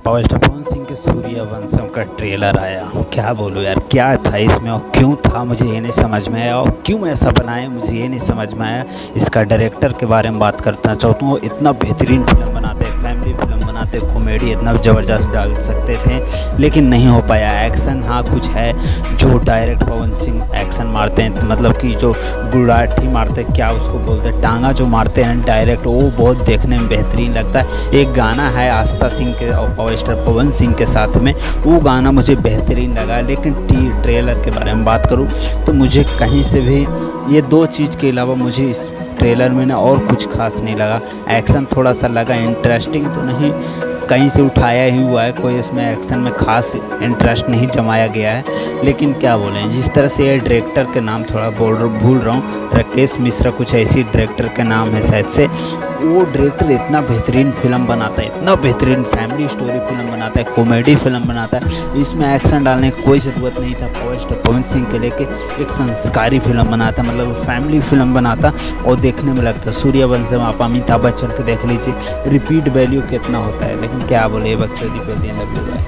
Power star Pawan Singh के सूर्यवंशम का trailer आया। क्या बोलूँ यार, क्या था इसमें और क्यों था मुझे ये नहीं समझ में आया, और क्यों ऐसा बनाए मुझे ये नहीं समझ में आया। इसका डायरेक्टर के बारे में बात करना चाहता हूँ। इतना बेहतरीन फिल्म बनाते, फैमिली फिल्म बनाते, कॉमेडी इतना ज़बरदस्त डाल सकते थे लेकिन नहीं हो पाया। एक्शन हाँ कुछ है, जो डायरेक्ट पवन सिंह एक्शन मारते हैं, मतलब कि जो गुड़ाठी मारते, क्या उसको बोलते हैं, टांगा जो मारते हैं डायरेक्ट, वो बहुत देखने में बेहतरीन लगता है। एक गाना है आस्था सिंह के और पावर स्टार पवन सिंह के साथ में, वो गाना मुझे बेहतरीन लगा। लेकिन ट्रेलर के बारे में बात करूँ तो मुझे कहीं से भी ये दो चीज़ के अलावा मुझे इस ट्रेलर में ना और कुछ खास नहीं लगा। एक्शन थोड़ा सा लगा, इंटरेस्टिंग तो नहीं, कहीं से उठाया ही हुआ है, कोई इसमें एक्शन में खास इंटरेस्ट नहीं जमाया गया है। लेकिन क्या बोलें, जिस तरह से ये डायरेक्टर के नाम थोड़ा भूल रहा हूँ, राकेश मिश्रा कुछ ऐसी डायरेक्टर का नाम है शायद से। वो डायरेक्टर इतना बेहतरीन फिल्म बनाता है, इतना बेहतरीन फैमिली स्टोरी फिल्म बनाता है, कॉमेडी फिल्म बनाता है। इसमें एक्शन डालने की कोई ज़रूरत नहीं था। पावर स्टार पवन सिंह के लेके एक संस्कारी फिल्म बनाता, मतलब फैमिली फिल्म बनाता और देखने में लगता। सूर्यवंशम आप अमिताभ बच्चन के देख लीजिए, रिपीट वैल्यू कितना होता है। लेकिन क्या बोले, बच्चों दी पे दिन लग